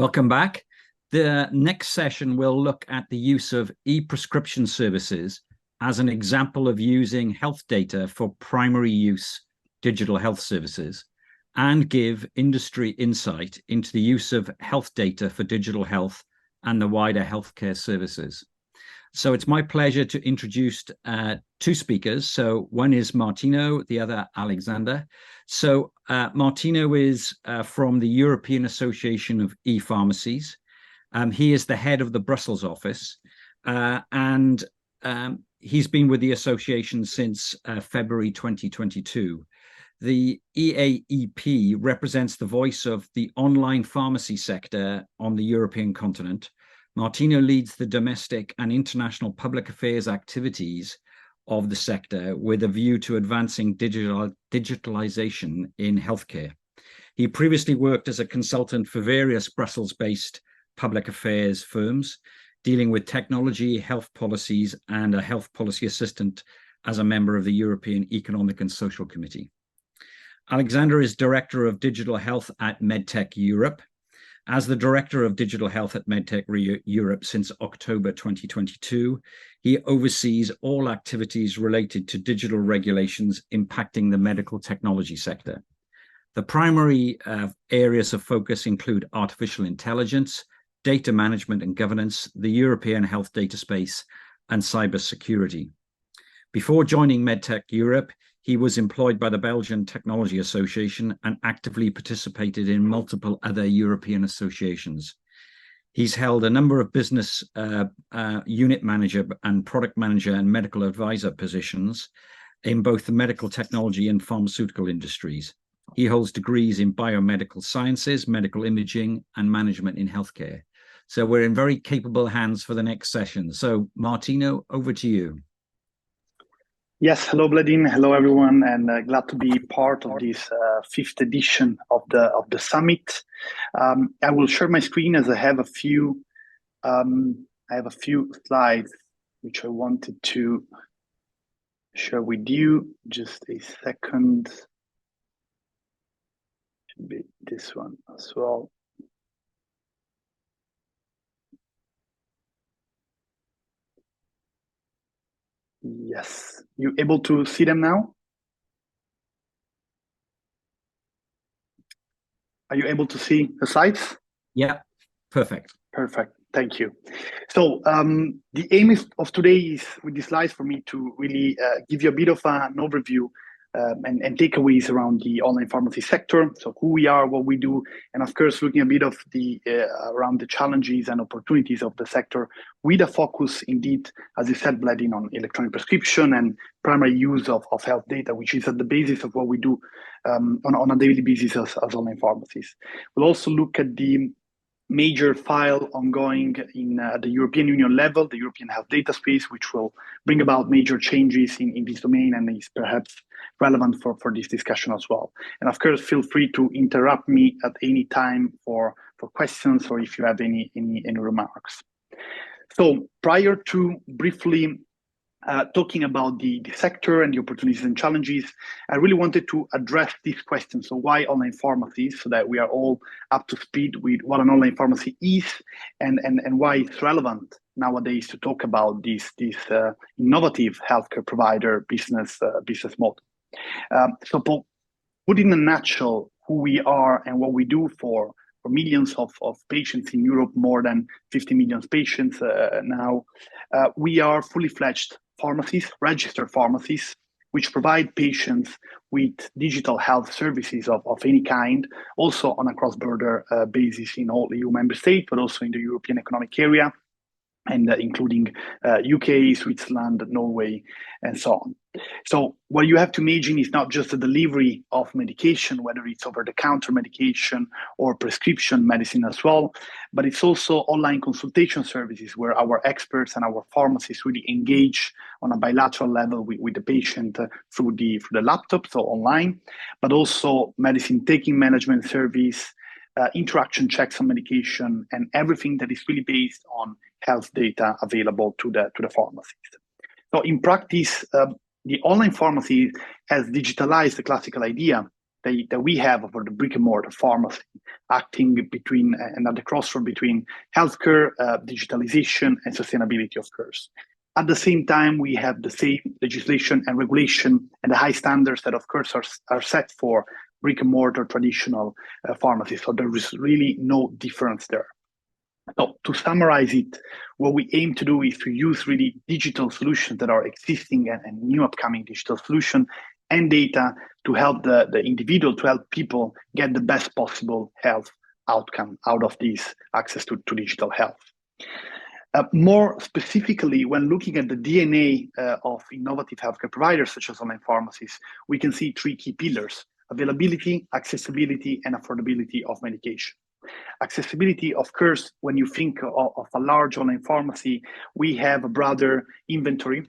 Welcome back. The next session will look at the use of e-prescription services as an example of using health data for primary use digital health services and give industry insight into the use of health data for digital health and the wider healthcare services. So it's my pleasure to introduce two speakers. So one is Martino, the other Alexander. So Martino is from the European Association of E-Pharmacies. He is the head of the Brussels office, and he's been with the association since February 2022. The EAEP represents the voice of the online pharmacy sector on the European continent. Martino leads the domestic and international public affairs activities of the sector with a view to advancing digitalization in healthcare. He previously worked as a consultant for various Brussels-based public affairs firms, dealing with technology, health policies, and a health policy assistant as a member of the European Economic and Social Committee. Alexander is Director of Digital Health at MedTech Europe. As the Director of Digital Health at MedTech Europe since October 2022, he oversees all activities related to digital regulations impacting the medical technology sector. The primary areas of focus include artificial intelligence, data management and governance, the European health data space, and cybersecurity. Before joining MedTech Europe, he was employed by the Belgian Technology Association and actively participated in multiple other European associations. He's held a number of business unit manager and product manager and medical advisor positions in both the medical technology and pharmaceutical industries. He holds degrees in biomedical sciences, medical imaging, and management in healthcare. So we're in very capable hands for the next session. So Martino, over to you. Yes, hello Bleddyn, hello everyone, and glad to be part of this fifth edition of the summit. I will share my screen as I have a few slides which I wanted to share with you. Just a second. Should be this one as well. Yes, you able to see them now? Are you able to see the slides? Yeah, perfect. Perfect, thank you. So the aim of today is with these slides for me to really give you a bit of an overview and takeaways around the online pharmacy sector. So who we are, what we do, and of course looking a bit of the around the challenges and opportunities of the sector, with a focus indeed, as you said, Bleddyn, on electronic prescription and primary use of health data, which is at the basis of what we do on a daily basis as online pharmacies. We'll also look at the major file ongoing in the European Union level, the European health data space, which will bring about major changes in this domain and is perhaps relevant for this discussion as well. And of course, feel free to interrupt me at any time for questions or if you have any remarks. So prior to briefly talking about the sector and the opportunities and challenges, I really wanted to address this question. So why online pharmacies, so that we are all up to speed with what an online pharmacy is and why it's relevant nowadays to talk about this innovative healthcare provider business model. So put in a nutshell who we are and what we do for millions of patients in Europe, more than 50 million patients now. We are fully fledged pharmacies, registered pharmacies, which provide patients with digital health services of any kind, also on a cross-border basis in all EU member states, but also in the European Economic Area, and including UK, Switzerland, Norway, and so on. So what you have to imagine is not just the delivery of medication, whether it's over-the-counter medication or prescription medicine as well, but it's also online consultation services where our experts and our pharmacists really engage on a bilateral level with the patient through the laptop, so online, but also medicine taking management service, interaction checks on medication, and everything that is really based on health data available to the pharmacies. So in practice, the online pharmacy has digitalized the classical idea that we have for the brick and mortar pharmacy, acting between and at the crossroad between healthcare, digitalization, and sustainability, of course. At the same time, we have the same legislation and regulation and the high standards that, of course, are set for brick and mortar traditional pharmacies. So there is really no difference there. So to summarize it, what we aim to do is to use really digital solutions that are existing and new upcoming digital solution and data to help the individual, to help people get the best possible health outcome out of this access to digital health. More specifically, when looking at the DNA of innovative healthcare providers, such as online pharmacies, we can see three key pillars: availability, accessibility, and affordability of medication. Accessibility, of course, when you think of a large online pharmacy, we have a broader inventory.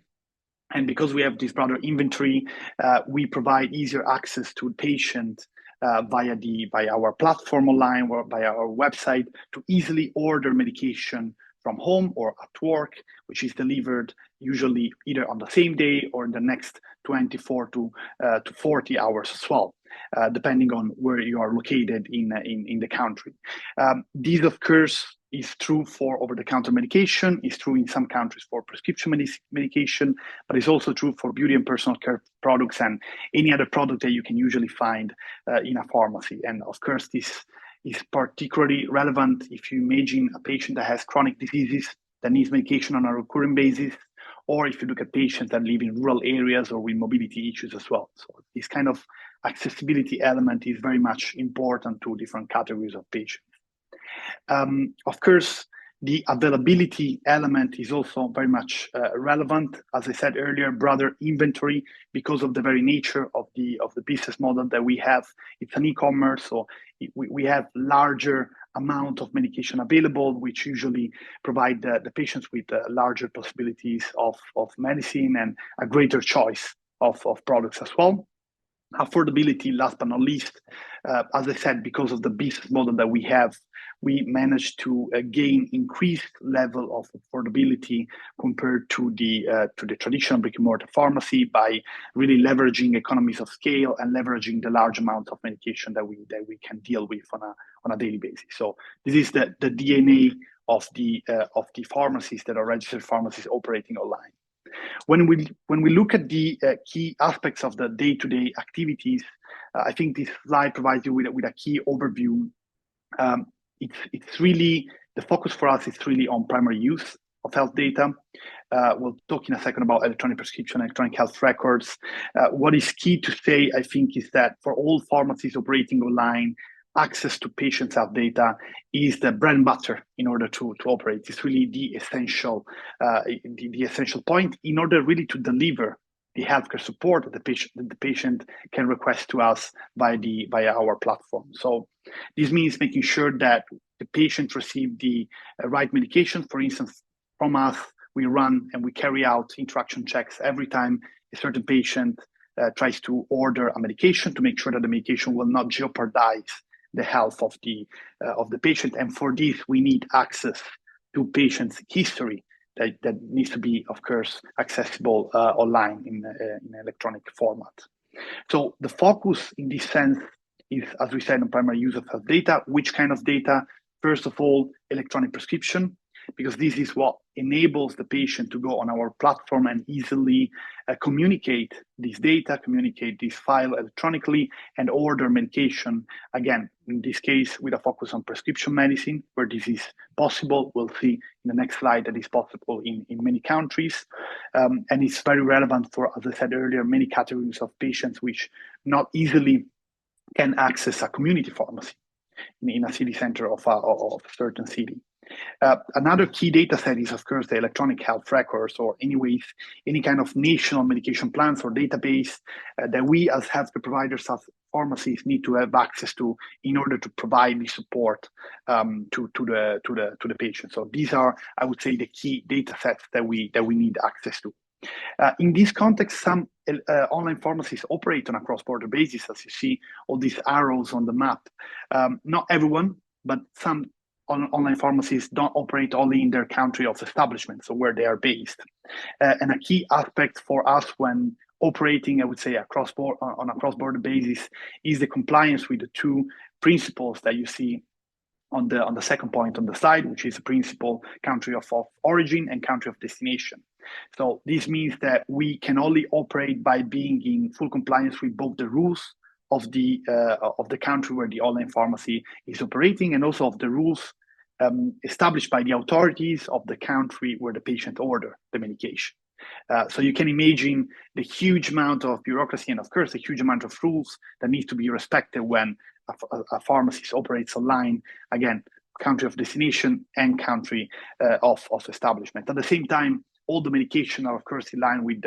And because we have this broader inventory, we provide easier access to patient via our platform online or by our website to easily order medication from home or at work, which is delivered usually either on the same day or in the next 24 to 40 hours as well, depending on where you are located in the country. This, of course, is true for over-the-counter medication, is true in some countries for prescription medication, but it's also true for beauty and personal care products and any other product that you can usually find in a pharmacy. And of course, this is particularly relevant if you imagine a patient that has chronic diseases that needs medication on a recurring basis, or if you look at patients that live in rural areas or with mobility issues as well. So this kind of accessibility element is very much important to different categories of patients. Of course, the availability element is also very much relevant. As I said earlier, broader inventory because of the very nature of the business model that we have. It's an e-commerce, so we have larger amount of medication available, which usually provide the patients with larger possibilities of medicine and a greater choice of products as well. Affordability, last but not least, as I said, because of the business model that we have, we managed to gain increased level of affordability compared to the traditional brick and mortar pharmacy by really leveraging economies of scale and leveraging the large amount of medication that we can deal with on a daily basis. So this is the DNA of the pharmacies that are registered pharmacies operating online. When we look at the key aspects of the day-to-day activities, I think this slide provides you with a key overview. It's really, the focus for us is really on primary use of health data. We'll talk in a second about electronic prescription, electronic health records. What is key to say, I think, is that for all pharmacies operating online, access to patients' health data is the bread and butter in order to operate. It's really the essential point in order really to deliver the healthcare support that the patient can request to us via our platform. So this means making sure that the patient receive the right medication. For instance, from us, we run and we carry out interaction checks every time a certain patient tries to order a medication to make sure that the medication will not jeopardize the health of the patient. And for this, we need access to patient's history that needs to be, of course, accessible online in electronic format. So the focus in this sense is, as we said, on primary use of health data. Which kind of data? First of all, electronic prescription, because this is what enables the patient to go on our platform and easily communicate this data, communicate this file electronically, and order medication. Again, in this case, with a focus on prescription medicine, where this is possible. We'll see in the next slide that is possible in many countries. And it's very relevant for, as I said earlier, many categories of patients which not easily can access a community pharmacy in a city center of a certain city. Another key data set is, of course, the electronic health records, or anyways, any kind of national medication plans or database that we as healthcare providers, as pharmacies, need to have access to in order to provide the support to the patient. So these are, I would say, the key data sets that we need access to. In this context, some online pharmacies operate on a cross-border basis, as you see all these arrows on the map. Not everyone, but some online pharmacies don't operate only in their country of establishment, so where they are based. And a key aspect for us when operating, I would say, on a cross-border basis is the compliance with the two principles that you see on the second point on the slide, which is the principle country of origin and country of destination. So this means that we can only operate by being in full compliance with both the rules of the country where the online pharmacy is operating, and also of the rules established by the authorities of the country where the patient order the medication. So you can imagine the huge amount of bureaucracy and, of course, the huge amount of rules that need to be respected when a pharmacist operates online. Again, country of destination and country of establishment. At the same time, all the medication are, of course, in line with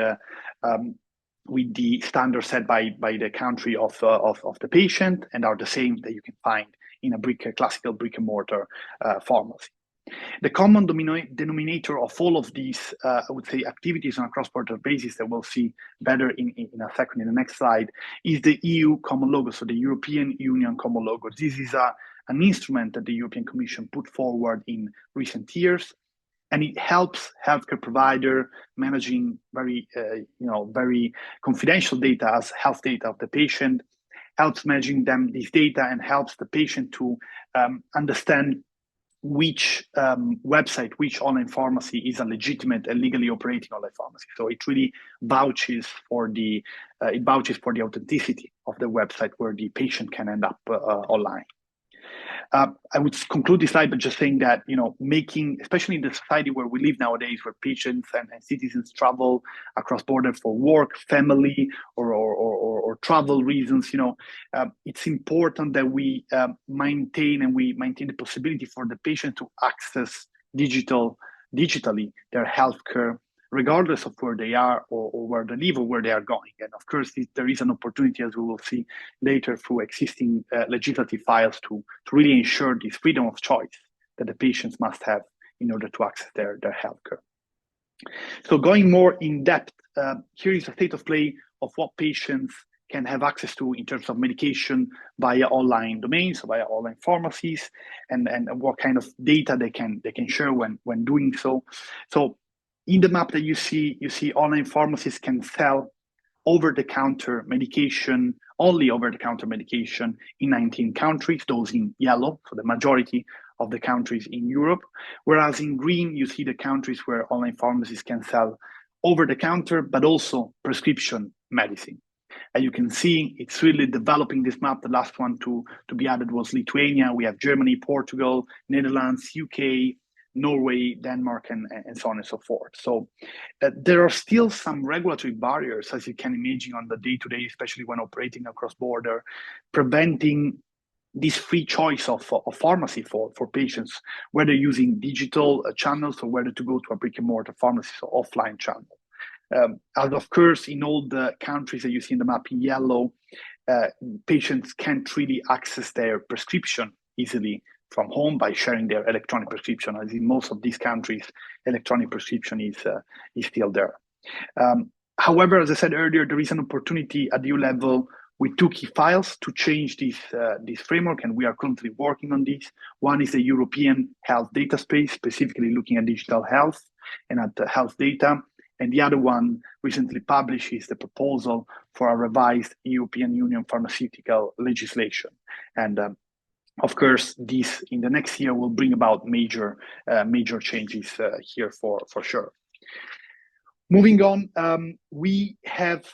the standards set by the country of the patient, and are the same that you can find in a classical brick and mortar pharmacy. The common denominator of all of these, I would say, activities on a cross-border basis that we'll see better in a second in the next slide is the EU common logo, so the European Union common logo. This is an instrument that the European Commission put forward in recent years, and it helps healthcare provider managing very confidential data as health data of the patient, helps managing this data, and helps the patient to understand which website, which online pharmacy is a legitimate and legally operating online pharmacy. So it really vouches for the authenticity of the website where the patient can end up online. I would conclude this slide by just saying that, making, especially in the society where we live nowadays, where patients and citizens travel across border for work, family, or travel reasons, it's important that we maintain the possibility for the patient to access digitally their healthcare, regardless of where they are or where they live or where they are going. And of course, there is an opportunity, as we will see later, through existing legislative files to really ensure this freedom of choice that the patients must have in order to access their healthcare. So going more in depth, here is a state of play of what patients can have access to in terms of medication via online domains, via online pharmacies, and what kind of data they can share when doing so. So in the map that you see online pharmacies can sell over-the-counter medication, only over-the-counter medication in 19 countries, those in yellow, so the majority of the countries in Europe. Whereas in green, you see the countries where online pharmacies can sell over-the-counter, but also prescription medicine. And you can see it's really developing this map. The last one to be added was Lithuania. We have Germany, Portugal, Netherlands, UK, Norway, Denmark, and so on and so forth. So there are still some regulatory barriers, as you can imagine, on the day-to-day, especially when operating across border, preventing this free choice of pharmacy for patients, whether using digital channels or whether to go to a brick-and-mortar pharmacy, so offline channel. And of course, in all the countries that you see in the map in yellow, patients can't really access their prescription easily from home by sharing their electronic prescription. As in most of these countries, electronic prescription is still there. However, as I said earlier, there is an opportunity at EU level with two key files to change this framework, and we are currently working on this. One is the European health data space, specifically looking at digital health and at health data. And the other one recently published is the proposal for a revised European Union pharmaceutical legislation. And of course, this in the next year will bring about major changes here for sure. Moving on, we have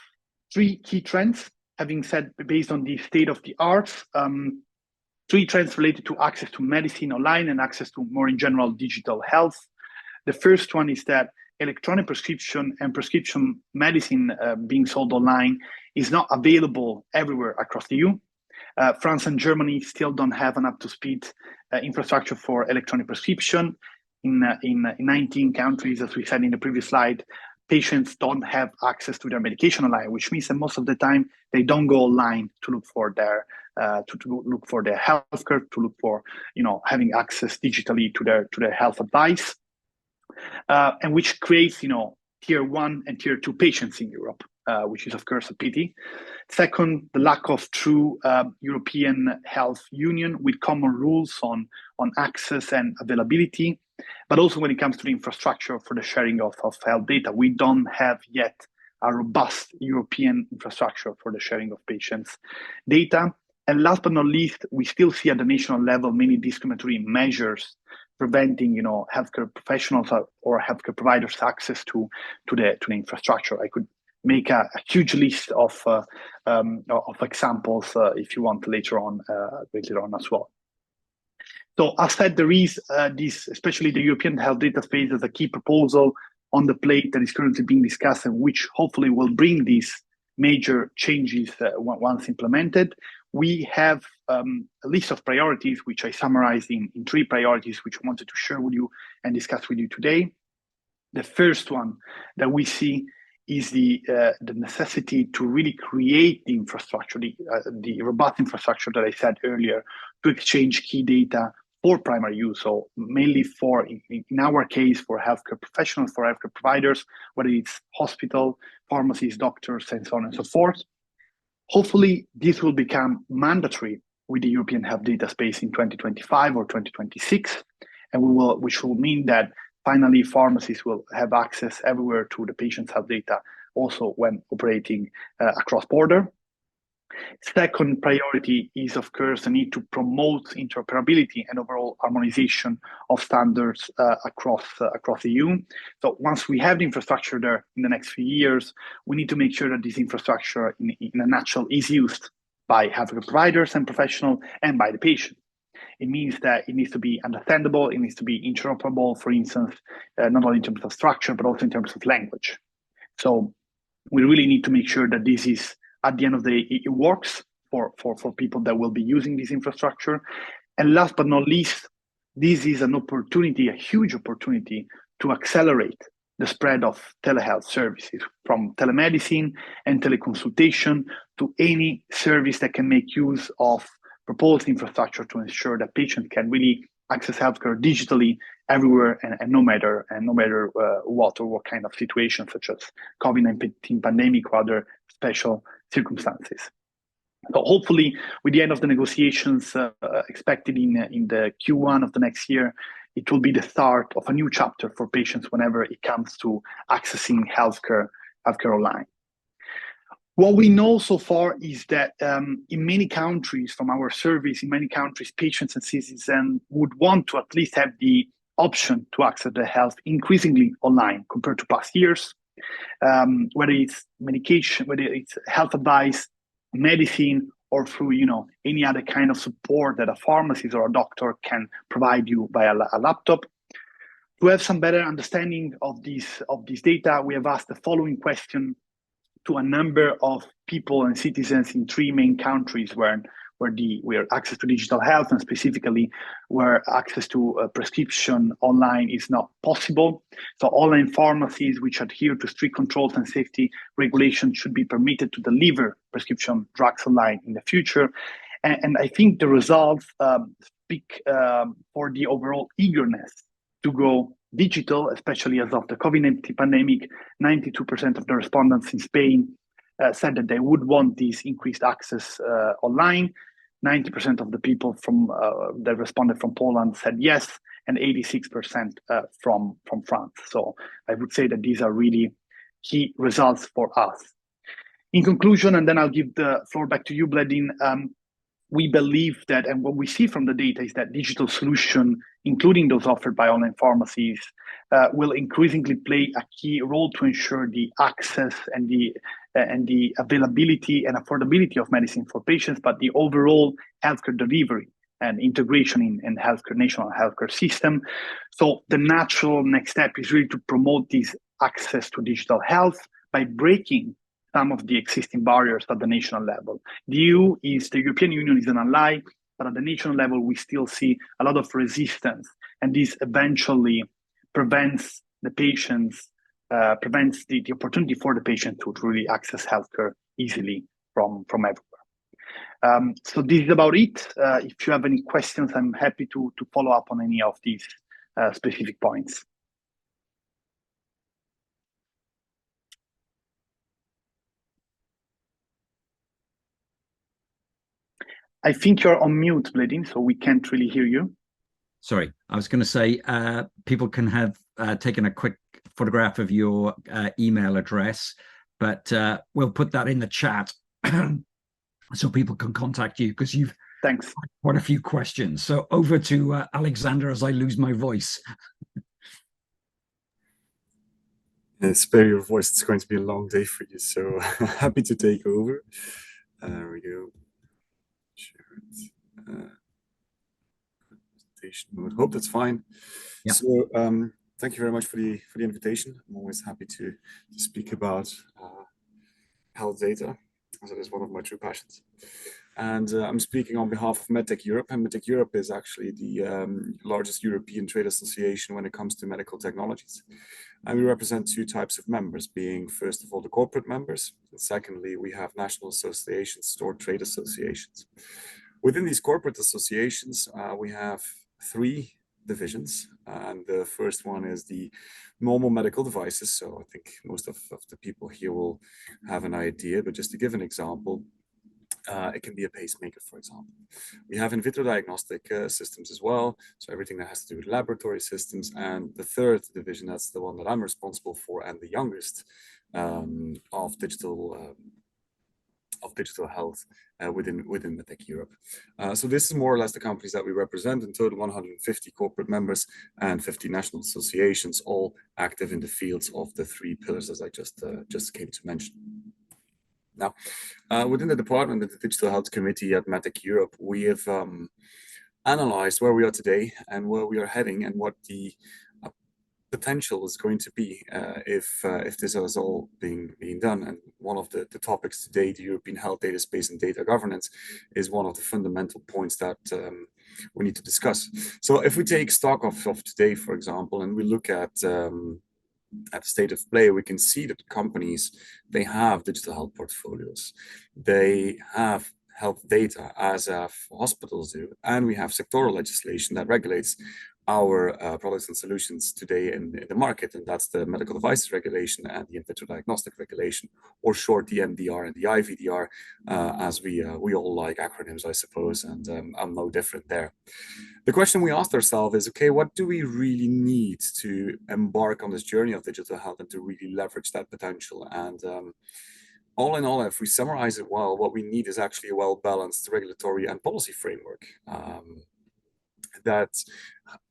three key trends, having said, based on the state of the art, three trends related to access to medicine online and access to more in general digital health. The first one is that electronic prescription and prescription medicine being sold online is not available everywhere across the EU. France and Germany still don't have an up-to-speed infrastructure for electronic prescription. In 19 countries, as we said in the previous slide, patients don't have access to their medication online, which means that most of the time they don't go online to look for their healthcare, to look for having access digitally to their health advice. And which creates, tier 1 and tier 2 patients in Europe, which is of course a pity. Second, the lack of true European health union with common rules on access and availability, but also when it comes to the infrastructure for the sharing of health data. We don't have yet a robust European infrastructure for the sharing of patients' data. And last but not least, we still see at the national level many discriminatory measures preventing, healthcare professionals or healthcare providers access to the infrastructure. I could make a huge list of examples if you want later on as well. So as said, there is this, especially the European health data space, as a key proposal on the plate that is currently being discussed, and which hopefully will bring these major changes once implemented. We have a list of priorities, which I summarized in 3 priorities, which I wanted to share with you and discuss with you today. The first one that we see is the necessity to really create the infrastructure, the robust infrastructure that I said earlier, to exchange key data for primary use. So mainly for, in our case, for healthcare professionals, for healthcare providers, whether it's hospital, pharmacies, doctors, and so on and so forth. Hopefully, this will become mandatory with the European health data space in 2025 or 2026, and which will mean that finally pharmacies will have access everywhere to the patient's health data, also when operating across border. Second priority is, of course, the need to promote interoperability and overall harmonization of standards across the EU. So once we have the infrastructure there in the next few years, we need to make sure that this infrastructure in a nutshell is used by healthcare providers and professionals and by the patient. It means that it needs to be understandable, it needs to be interoperable, for instance, not only in terms of structure, but also in terms of language. So we really need to make sure that this is, at the end of the day, it works for people that will be using this infrastructure. And last but not least, this is an opportunity, a huge opportunity, to accelerate the spread of telehealth services, from telemedicine and teleconsultation to any service that can make use of proposed infrastructure to ensure that patients can really access healthcare digitally everywhere and no matter what or what kind of situation, such as COVID-19 pandemic or other special circumstances. So hopefully, with the end of the negotiations expected in the Q1 of the next year, it will be the start of a new chapter for patients whenever it comes to accessing healthcare online. What we know so far is that in many countries, from our surveys, in many countries, patients and citizens would want to at least have the option to access their health increasingly online compared to past years, whether it's medication, whether it's health advice, medicine, or through any other kind of support that a pharmacist or a doctor can provide you via a laptop. To have some better understanding of this data, we have asked the following question to a number of people and citizens in 3 main countries where access to digital health, and specifically where access to a prescription online is not possible. So online pharmacies which adhere to strict controls and safety regulations should be permitted to deliver prescription drugs online in the future. And I think the results speak for the overall eagerness to go digital, especially as of the COVID-19 pandemic. 92% of the respondents in Spain said that they would want this increased access online. 90% of the people that responded from Poland said yes, and 86% from France. So I would say that these are really key results for us. In conclusion, and then I'll give the floor back to you, Bleddyn, we believe that, and what we see from the data is that digital solution, including those offered by online pharmacies, will increasingly play a key role to ensure the access and the availability and affordability of medicine for patients, but the overall healthcare delivery and integration in national healthcare system. So the natural next step is really to promote this access to digital health by breaking some of the existing barriers at the national level. The European Union is an ally, but at the national level, we still see a lot of resistance, and this eventually prevents the opportunity for the patient to really access healthcare easily from everywhere. So this is about it. If you have any questions, I'm happy to follow up on any of these specific points. I think you're on mute, Bleddyn, so we can't really hear you. Sorry, I was going to say people can have taken a quick photograph of your email address, but we'll put that in the chat so people can contact you, because you've Thanks. quite a few questions. So over to Alexander as I lose my voice. Spare your voice, it's going to be a long day for you, so happy to take over. There we go. Share it. Presentation mode. Hope that's fine. Yeah. So thank you very much for the invitation. I'm always happy to speak about health data, as it is one of my true passions. And I'm speaking on behalf of MedTech Europe, and MedTech Europe is actually the largest European trade association when it comes to medical technologies. And we represent two types of members, being first of all the corporate members, and secondly we have national associations or trade associations. Within these corporate associations, we have three divisions, and the first one is the normal medical devices. So I think most of the people here will have an idea, but just to give an example, it can be a pacemaker, for example. We have in vitro diagnostic systems as well, so everything that has to do with laboratory systems. And the third division, that's the one that I'm responsible for, and the youngest of digital health within MedTech Europe. So this is more or less the companies that we represent. In total, 150 corporate members and 50 national associations, all active in the fields of the three pillars, as I just came to mention. Now, within the department of the Digital Health Committee at MedTech Europe, we have analyzed where we are today and where we are heading, and what the potential is going to be if this is all being done. And one of the topics today, the European health data space and data governance, is one of the fundamental points that we need to discuss. So if we take stock of today, for example, and we look at the state of play, we can see that companies, they have digital health portfolios, they have health data, as hospitals do, and we have sectoral legislation that regulates our products and solutions today in the market, and that's the medical devices regulation and the in vitro diagnostic regulation, or short the MDR and the IVDR, as we all like acronyms, I suppose, and I'm no different there. The question we asked ourselves is, okay, what do we really need to embark on this journey of digital health and to really leverage that potential? And all in all, if we summarize it well, what we need is actually a well-balanced regulatory and policy framework that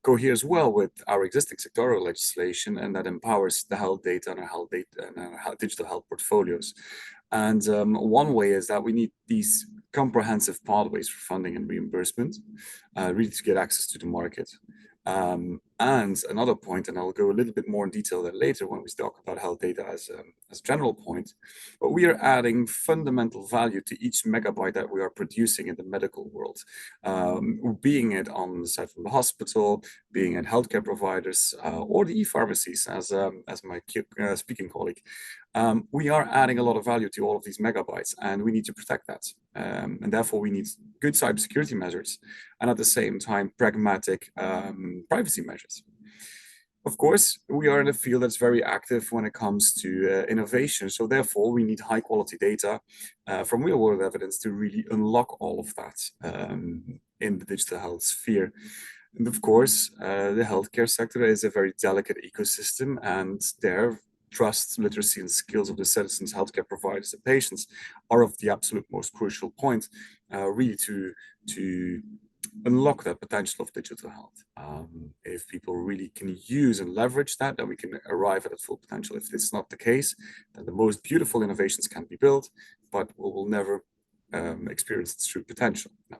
coheres well with our existing sectoral legislation, and that empowers the health data and our digital health portfolios. And one way is that we need these comprehensive pathways for funding and reimbursement, really to get access to the market. And another point, and I'll go a little bit more in detail there later when we talk about health data as a general point, but we are adding fundamental value to each megabyte that we are producing in the medical world, being it on the side from the hospital, being it healthcare providers, or the E-Pharmacies, as my speaking colleague. We are adding a lot of value to all of these megabytes, and we need to protect that. And therefore, we need good cybersecurity measures, and at the same time, pragmatic privacy measures. Of course, we are in a field that's very active when it comes to innovation. So therefore, we need high quality data from real world evidence to really unlock all of that in the digital health sphere. And of course, the healthcare sector is a very delicate ecosystem, and their trust, literacy, and skills of the citizens, healthcare providers, and patients are of the absolute most crucial point, really to unlock that potential of digital health. If people really can use and leverage that, then we can arrive at its full potential. If this is not the case, then the most beautiful innovations can be built, but we will never experience its true potential. Now,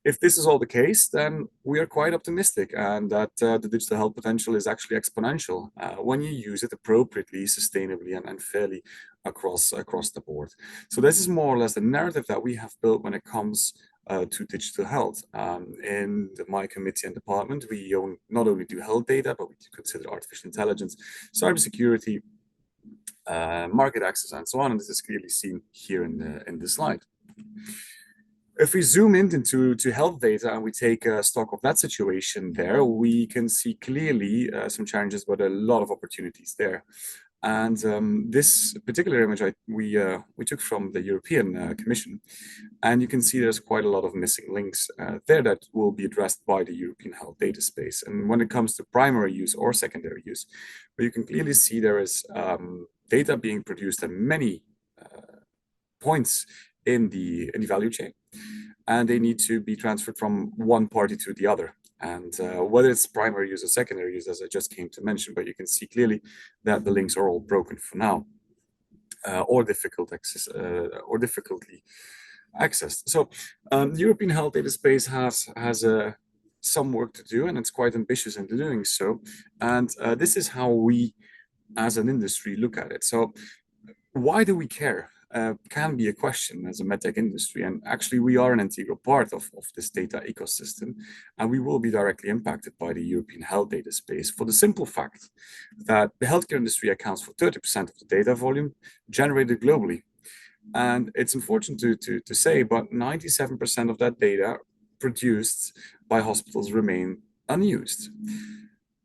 if this is all the case, then we are quite optimistic, and that the digital health potential is actually exponential when you use it appropriately, sustainably, and fairly across the board. So this is more or less the narrative that we have built when it comes to digital health. In my committee and department, we not only do health data, but we do consider artificial intelligence, cybersecurity, market access, and so on. And this is clearly seen here in the slide. If we zoom into health data and we take stock of that situation there, we can see clearly some challenges, but a lot of opportunities there. And this particular image we took from the European Commission, and you can see there's quite a lot of missing links there that will be addressed by the European health data space. And when it comes to primary use or secondary use, but you can clearly see there is data being produced at many points in the value chain, and they need to be transferred from one party to the other. And whether it's primary use or secondary use, as I just came to mention, but you can see clearly that the links are all broken for now, or difficultly accessed. So the European health data space has some work to do, and it's quite ambitious in doing so. And this is how we, as an industry, look at it. So why do we care? Can be a question as a MedTech industry, and actually we are an integral part of this data ecosystem, and we will be directly impacted by the European health data space for the simple fact that the healthcare industry accounts for 30% of the data volume generated globally. And it's unfortunate to say, but 97% of that data produced by hospitals remain unused.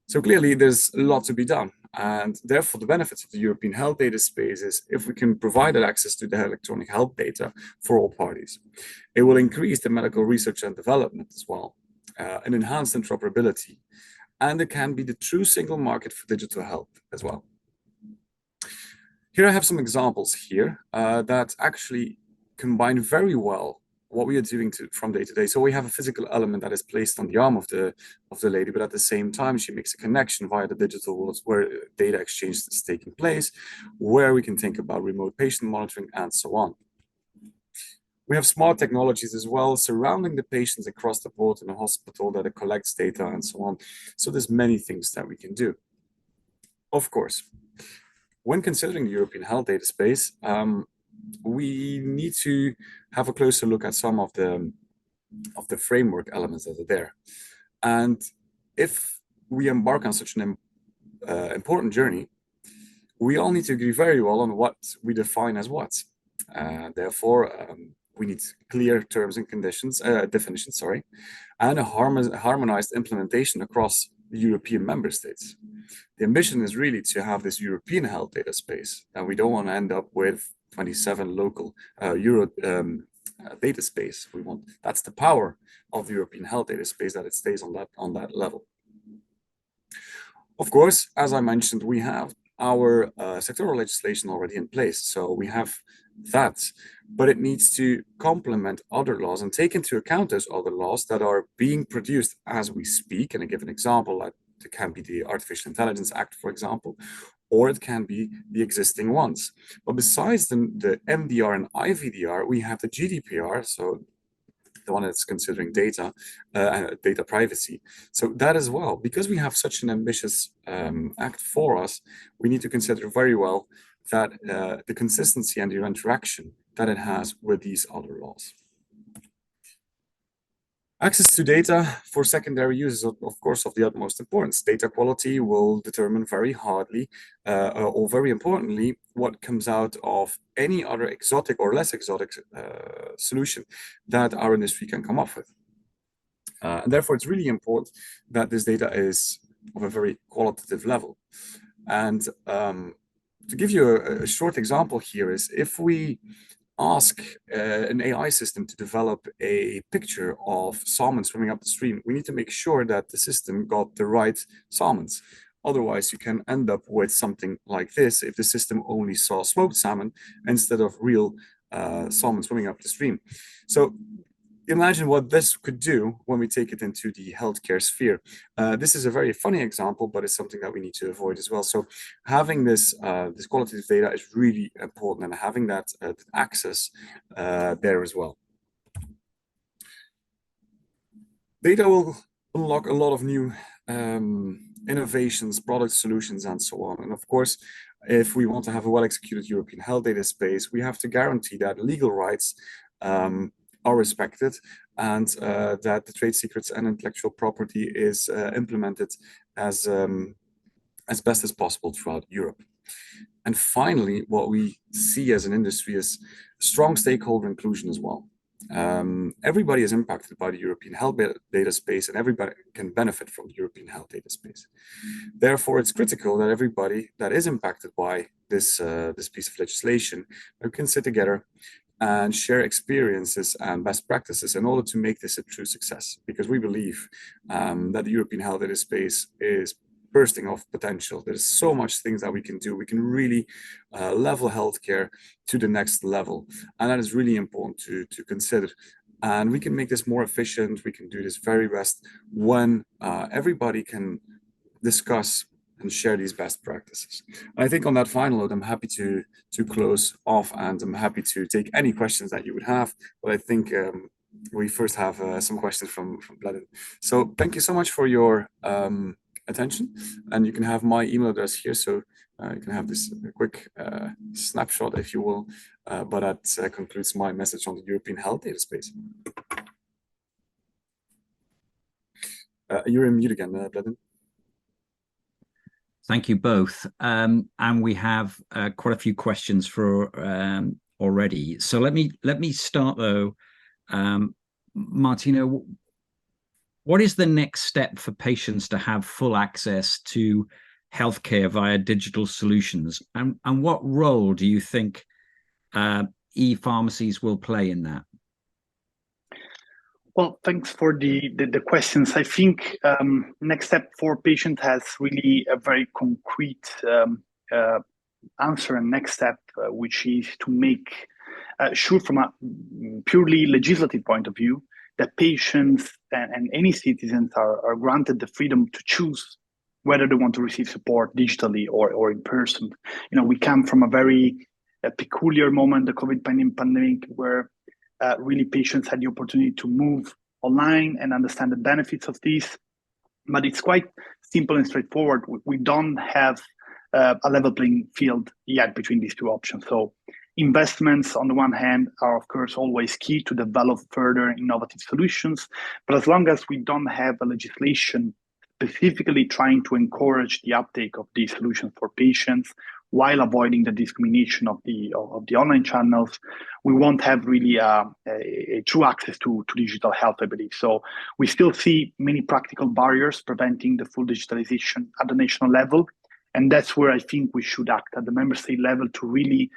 So clearly there's a lot to be done. And therefore, the benefits of the European health data space is if we can provide that access to the electronic health data for all parties. It will increase the medical research and development as well, and enhance interoperability. And it can be the true single market for digital health as well. Here I have some examples here that actually combine very well what we are doing from day to day. So we have a physical element that is placed on the arm of the lady, but at the same time, she makes a connection via the digital worlds where data exchange is taking place, where we can think about remote patient monitoring and so on. We have smart technologies as well surrounding the patients across the board in a hospital that collects data and so on. So there's many things that we can do. Of course, when considering the European health data space, we need to have a closer look at some of the framework elements that are there. And if we embark on such an important journey, we all need to agree very well on what we define as what. Therefore, we need clear terms and conditions, definitions, and a harmonized implementation across the European member states. The ambition is really to have this European health data space, and we don't want to end up with 27 local data space. That's the power of the European health data space, that it stays on that level. Of course, as I mentioned, we have our sectoral legislation already in place, so we have that, but it needs to complement other laws and take into account those other laws that are being produced as we speak. And I give an example, like it can be the Artificial Intelligence Act, for example, or it can be the existing ones. But besides the MDR and IVDR, we have the GDPR, so the one that's considering data privacy. So that as well, because we have such an ambitious act for us, we need to consider very well that the consistency and the interaction that it has with these other laws. Access to data for secondary use is, of course, of the utmost importance. Data quality will determine very hardly, or very importantly, what comes out of any other exotic or less exotic solution that our industry can come up with. And therefore, it's really important that this data is of a very qualitative level. And to give you a short example here is if we ask an AI system to develop a picture of salmon swimming up the stream, we need to make sure that the system got the right salmons. Otherwise, you can end up with something like this if the system only saw smoked salmon instead of real salmon swimming up the stream. So imagine what this could do when we take it into the healthcare sphere. This is a very funny example, but it's something that we need to avoid as well. So having this qualitative data is really important, and having that access there as well. Data will unlock a lot of new innovations, product solutions, and so on. And of course, if we want to have a well-executed European health data space, we have to guarantee that legal rights are respected, and that the trade secrets and intellectual property is implemented as best as possible throughout Europe. And finally, what we see as an industry is strong stakeholder inclusion as well. Everybody is impacted by the European health data space, and everybody can benefit from the European health data space. Therefore, it's critical that everybody that is impacted by this piece of legislation can sit together and share experiences and best practices in order to make this a true success. Because we believe that the European health data space is bursting of potential. There's so much things that we can do. We can really level healthcare to the next level, and that is really important to consider. And we can make this more efficient. We can do this very best when everybody can discuss and share these best practices. And I think on that final note, I'm happy to close off, and I'm happy to take any questions that you would have. But I think we first have some questions from Bleddyn. So thank you so much for your attention, and you can have my email address here. So you can have this quick snapshot, if you will. But that concludes my message on the European health data space. You're in mute again, Bleddyn. Thank you both. And we have quite a few questions for already. So let me start though. Martino, what is the next step for patients to have full access to healthcare via digital solutions? And what role do you think e-pharmacies will play in that? Well, thanks for the questions. I think next step for patient has really a very concrete answer, and next step, which is to make sure from a purely legislative point of view that patients and any citizens are granted the freedom to choose whether they want to receive support digitally or in person. You know, we come from a very peculiar moment, the COVID pandemic, where really patients had the opportunity to move online and understand the benefits of this. But it's quite simple and straightforward. We don't have a level playing field yet between these two options. So investments on the one hand are of course always key to develop further innovative solutions. But as long as we don't have a legislation specifically trying to encourage the uptake of these solutions for patients, while avoiding the discrimination of the online channels, we won't have really a true access to digital health, I believe. So we still see many practical barriers preventing the full digitalization at the national level. And that's where I think we should act at the member state level to really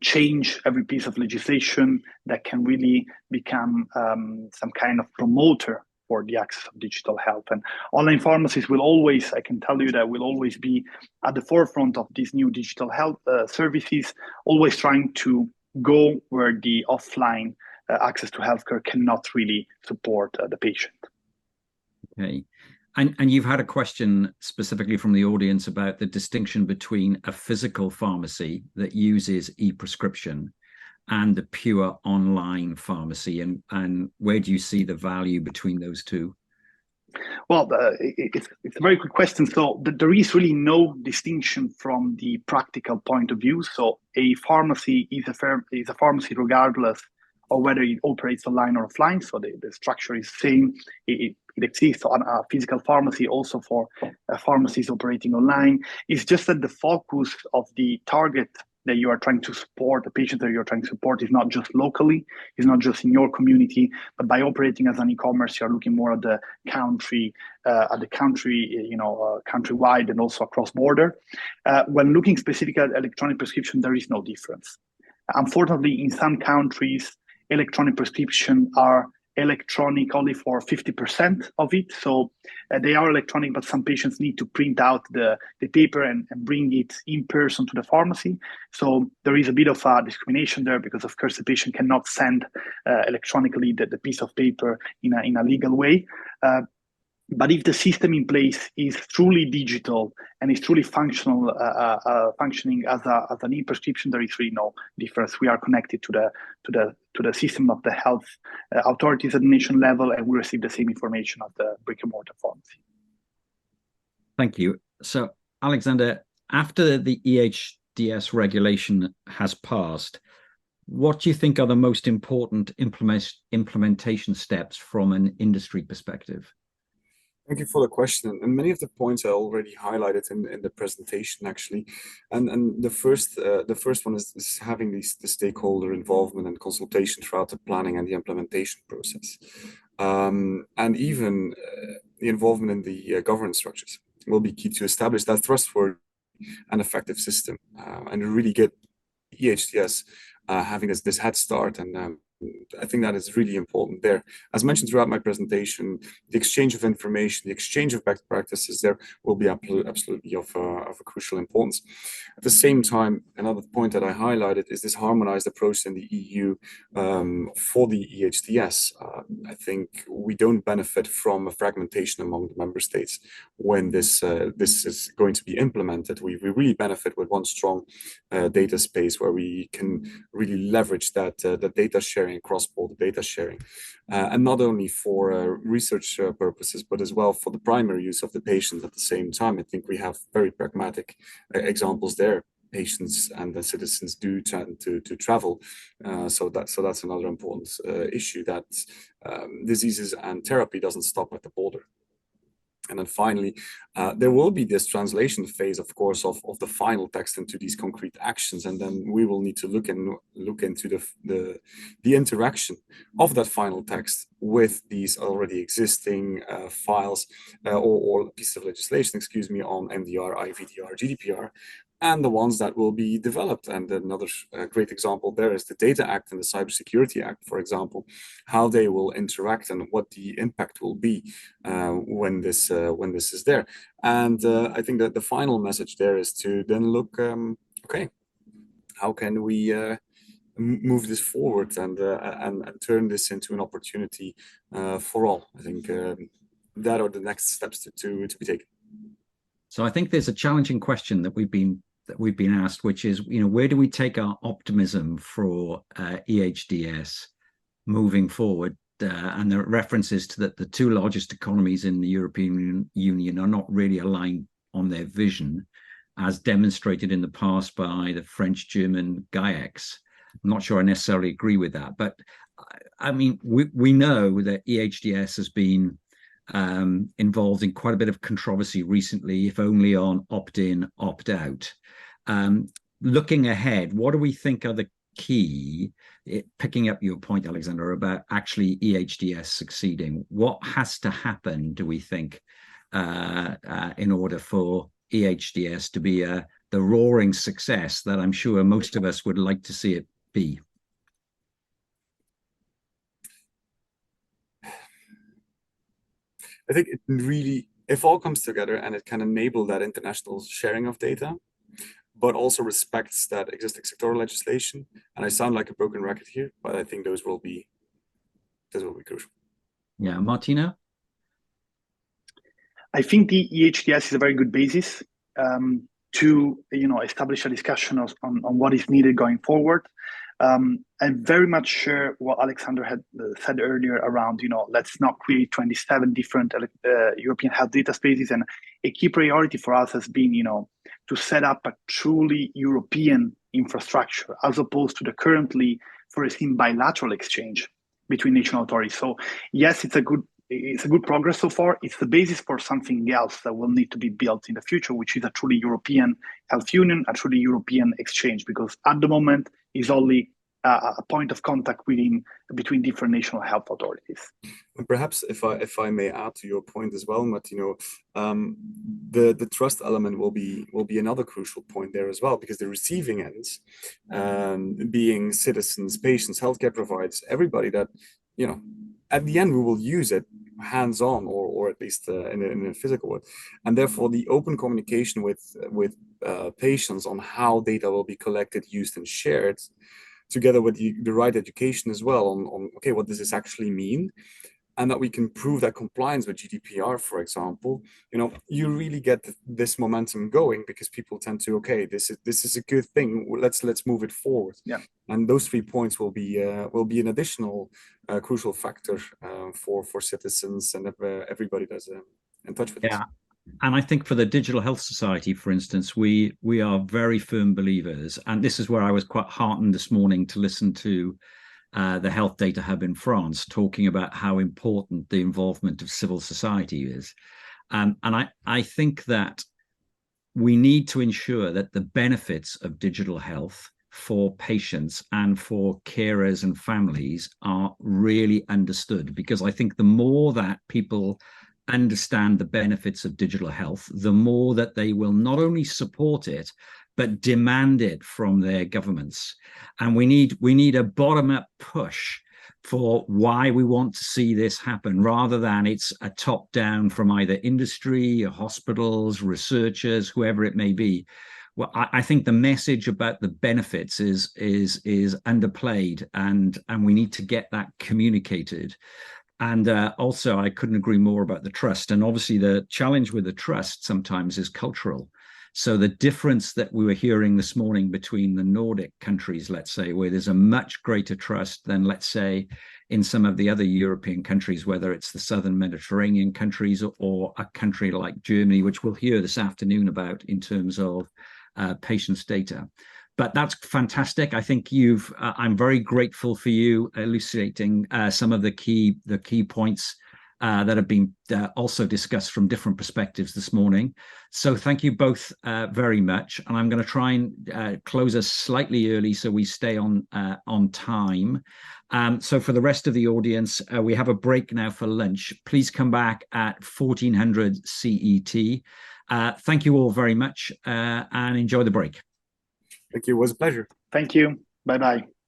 change every piece of legislation that can really become some kind of promoter for the access of digital health. And online pharmacies will always, I can tell you that will always be at the forefront of these new digital health services, always trying to go where the offline access to healthcare cannot really support the patient. Okay. And you've had a question specifically from the audience about the distinction between a physical pharmacy that uses e-prescription and the pure online pharmacy, and where do you see the value between those two? Well, it's a very good question. So there is really no distinction from the practical point of view. So a pharmacy is a pharmacy regardless of whether it operates online or offline. So the structure is the same. It exists on a physical pharmacy also for pharmacies operating online. It's just that the focus of the target that you are trying to support, the patient that you're trying to support, is not just locally, is not just in your community, but by operating as an e-commerce, you're looking more at the country, countrywide and also across border. When looking specifically at electronic prescription, there is no difference. Unfortunately, in some countries, electronic prescription are electronic only for 50% of it. So they are electronic, but some patients need to print out the paper and bring it in person to the pharmacy. So there is a bit of a discrimination there because, of course, the patient cannot send electronically the piece of paper in a legal way. But if the system in place is truly digital and is truly functioning as an e-prescription, there is really no difference. We are connected to the system of the health authorities at the national level, and we receive the same information at the brick and mortar pharmacy. Thank you. So, Alexander, after the EHDS regulation has passed, what do you think are the most important implementation steps from an industry perspective? Thank you for the question. And many of the points I already highlighted in the presentation, actually. And the first one is having the stakeholder involvement and consultation throughout the planning and the implementation process. And even the involvement in the governance structures will be key to establish that trustworthy and effective system and really get EHDS having this head start and I think that is really important there. As mentioned throughout my presentation, the exchange of information, the exchange of best practices there will be absolutely of a crucial importance. At the same time, another point that I highlighted is this harmonized approach in the EU for the EHDS. I think we don't benefit from a fragmentation among the member states when this is going to be implemented. We really benefit with one strong data space where we can really leverage that data sharing, cross-border data sharing, and not only for research purposes, but as well for the primary use of the patient at the same time. I think we have very pragmatic examples there. Patients and the citizens do tend to travel, so that's another important issue, that diseases and therapy doesn't stop at the border. And then finally, there will be this translation phase, of course, of the final text into these concrete actions, and then we will need to look into the interaction of that final text with these already existing files or pieces of legislation, excuse me, on MDR, IVDR, GDPR, and the ones that will be developed. And another great example there is the Data Act and the Cybersecurity Act, for example, how they will interact and what the impact will be when this is there. And I think that the final message there is to then look, okay, how can we move this forward and turn this into an opportunity for all? I think that are the next steps to be taken. So I think there's a challenging question that we've been asked, which is, where do we take our optimism for EHDS moving forward? And there are references to that the two largest economies in the European Union are not really aligned on their vision, as demonstrated in the past by the French-German GAIX. I'm not sure I necessarily agree with that, but I mean, we know that EHDS has been involved in quite a bit of controversy recently, if only on opt-in, opt-out. Looking ahead, what do we think are the key, picking up your point, Alexander, about actually EHDS succeeding? What has to happen, do we think, in order for EHDS to be the roaring success that I'm sure most of us would like to see it be? I think it really, if all comes together and it can enable that international sharing of data, but also respects that existing sectoral legislation. And I sound like a broken record here, but I think those will be crucial. Yeah, Martino? I think the EHDS is a very good basis to establish a discussion on what is needed going forward. I very much share what Alexander had said earlier around, let's not create 27 different European health data spaces. And a key priority for us has been, to set up a truly European infrastructure, as opposed to the currently foreseen bilateral exchange between national authorities. So yes, it's a good progress so far. It's the basis for something else that will need to be built in the future, which is a truly European health union, a truly European exchange, because at the moment is only a point of contact between different national health authorities. And perhaps if I may add to your point as well, Martino, the trust element will be another crucial point there as well, because the receiving ends, being citizens, patients, healthcare providers, everybody that, at the end we will use it hands-on or at least in a physical way, and therefore the open communication with patients on how data will be collected, used, and shared, together with the right education as well on okay, what does this actually mean, and that we can prove that compliance with GDPR, for example, you really get this momentum going, because people tend to, okay, this is a good thing, let's move it forward. Yeah. And those 3 points will be an additional crucial factor for citizens and everybody that's in touch with us. And I think for the Digital Health Society, for instance, we are very firm believers, and this is where I was quite heartened this morning to listen to the Health Data Hub in France talking about how important the involvement of civil society is. And I think that we need to ensure that the benefits of digital health for patients and for carers and families are really understood, because I think the more that people understand the benefits of digital health, the more that they will not only support it, but demand it from their governments. And we need a bottom-up push for why we want to see this happen, rather than it's a top down from either industry, hospitals, researchers, whoever it may be. Well, I think the message about the benefits is underplayed, and we need to get that communicated. And also, I couldn't agree more about the trust. And obviously, the challenge with the trust sometimes is cultural. So the difference that we were hearing this morning between the Nordic countries, let's say, where there's a much greater trust than, let's say, in some of the other European countries, whether it's the Southern Mediterranean countries or a country like Germany, which we'll hear this afternoon about in terms of patients' data. But that's fantastic. I think I'm very grateful for you elucidating some of the key points that have been also discussed from different perspectives this morning. So thank you both very much. And I'm going to try and close us slightly early so we stay on time. So for the rest of the audience, we have a break now for lunch. Please come back at 1400 CET. Thank you all very much and enjoy the break. Thank you. It was a pleasure. Thank you. Bye-bye.